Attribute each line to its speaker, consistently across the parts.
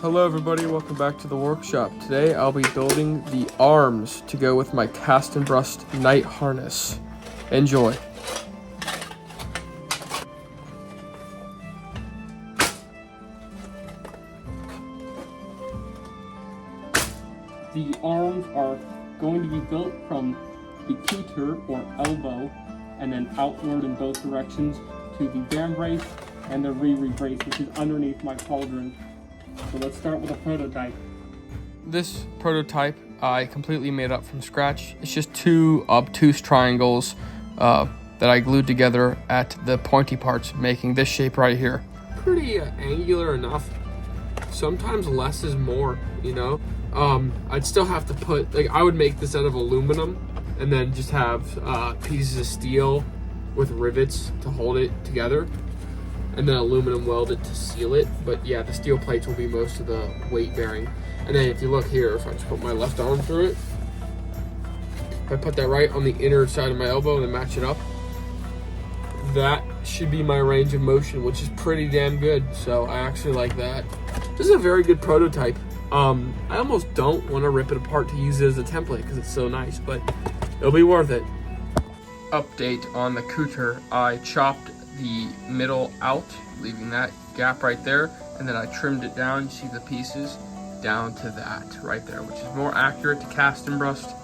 Speaker 1: Hello everybody, welcome back to the workshop. Today I'll be building the arms to go with my kastenbrust night harness. Enjoy. The arms are going to be built from the cutter or elbow and then outward in both directions to the bam brace and the brace, which is underneath my pauldron. So let's start with a prototype. This prototype I completely made up from scratch. It's just two obtuse triangles that I glued together at the pointy parts, making this shape right here. Pretty angular enough. Sometimes less is more, you know? I'd still have to put, I would make this out of aluminum and then just have pieces of steel with rivets to hold it together, and then aluminum welded to seal it. But yeah, the steel plates will be most of the weight bearing. And then if you look here, if I just put my left arm through it, if I put that right on the inner side of my elbow and then match it up, that should be my range of motion, which is pretty damn good. So I actually like that. This is a very good prototype. I almost don't want to rip it apart to use it as a template because it's so nice, but it'll be worth it. Update on the cutter. I chopped the middle out, leaving that gap right there, and then I trimmed it down. You see the pieces down to that right there, which is more accurate to kastenbrust.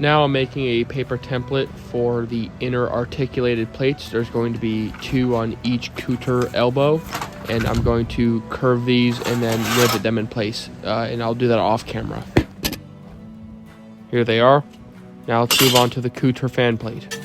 Speaker 1: Now I'm making a paper template for the inner articulated plates. There's going to be 2 on each cutter elbow, and I'm going to curve these and then rivet them in place, and I'll do that off camera. Here they are. Now let's move on to the cutter fan plate.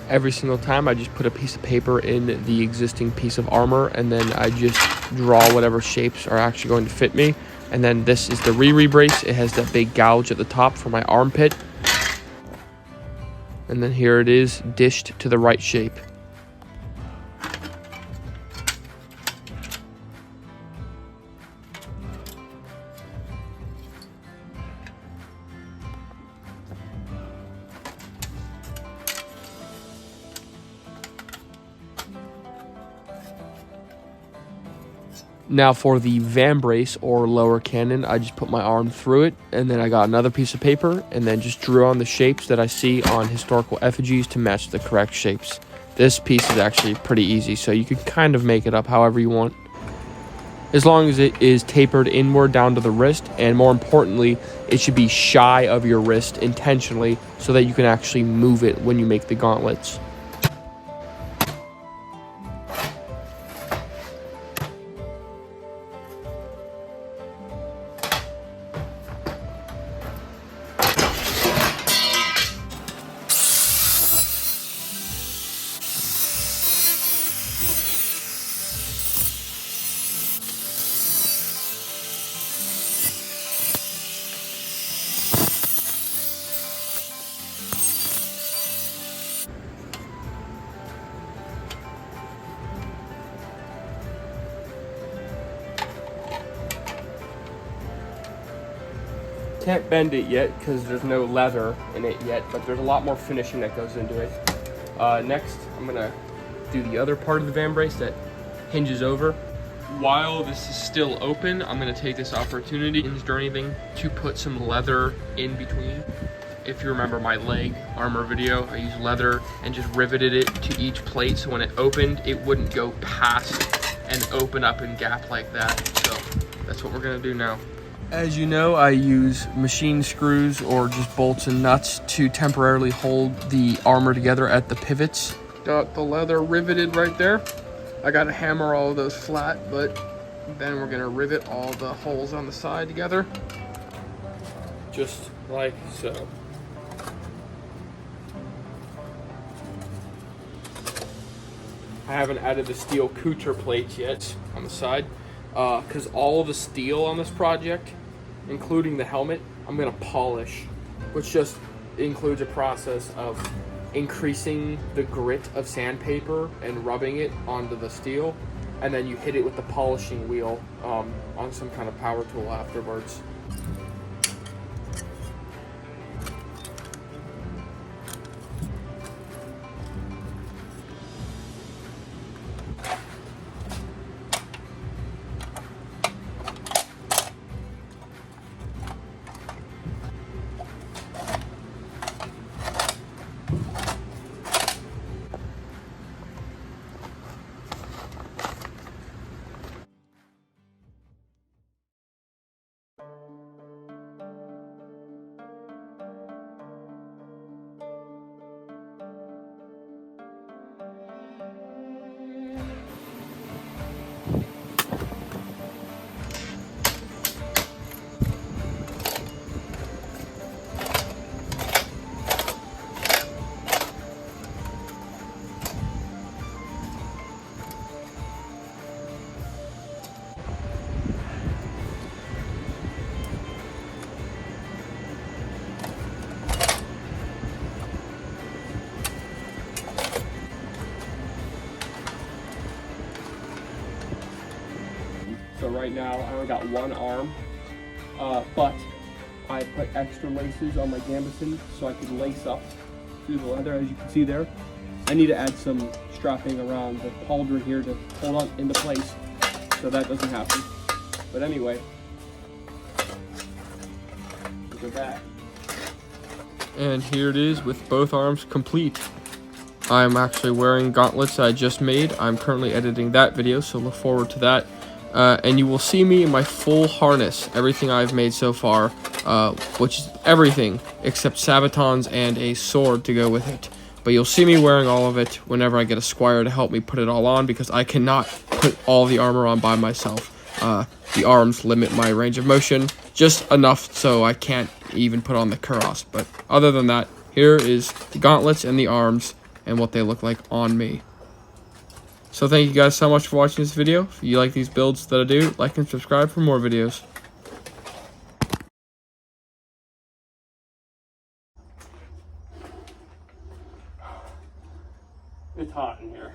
Speaker 1: Every single time I just put a piece of paper in the existing piece of armor, and then I just draw whatever shapes are actually going to fit me. And then this is the brace. It has that big gouge at the top for my armpit. And then here it is, dished to the right shape. Now for the van brace or lower cannon, I just put my arm through it, and then I got another piece of paper and then just drew on the shapes that I see on historical effigies to match the correct shapes. This piece is actually pretty easy, so you can kind of make it up however you want, as long as it is tapered inward down to the wrist, and more importantly, it should be shy of your wrist intentionally so that you can actually move it when you make the gauntlets. Can't bend it yet because there's no leather in it yet, but there's a lot more finishing that goes into it. Next, I'm gonna do the other part of the van brace that hinges over. While this is still open, I'm gonna take this opportunity or anything to put some leather in between. If you remember my leg armor video, I used leather and just riveted it to each plate so when it opened, it wouldn't go past and open up and gap like that. So that's what we're gonna do now. As you know, I use machine screws or just bolts and nuts to temporarily hold the armor together at the pivots. Got the leather riveted right there. I gotta hammer all of those flat, but then we're gonna rivet all the holes on the side together. Just like so. I haven't added the steel couture plates yet on the side, because all of the steel on this project, including the helmet, I'm gonna polish, which just includes a process of increasing the grit of sandpaper and rubbing it onto the steel, and then you hit it with the polishing wheel on some kind of power tool afterwards. So right now I only got one arm, but I put extra laces on my gambeson so I could lace up through the leather, as you can see there. I need to add some strapping around the pauldron here to hold on into place so that doesn't happen. But anyway, look at that. And here it is with both arms complete. I'm actually wearing gauntlets I just made. I'm currently editing that video, so look forward to that. And you will see me in my full harness, everything I've made so far, which is everything except sabatons and a sword to go with it. But you'll see me wearing all of it whenever I get a squire to help me put it all on, because I cannot put all the armor on by myself. The arms limit my range of motion just enough so I can't even put on the cuirass. But other than that, here is the gauntlets and the arms and what they look like on me. So thank you guys so much for watching this video. If you like these builds that I do, like and subscribe for more videos. It's hot in here.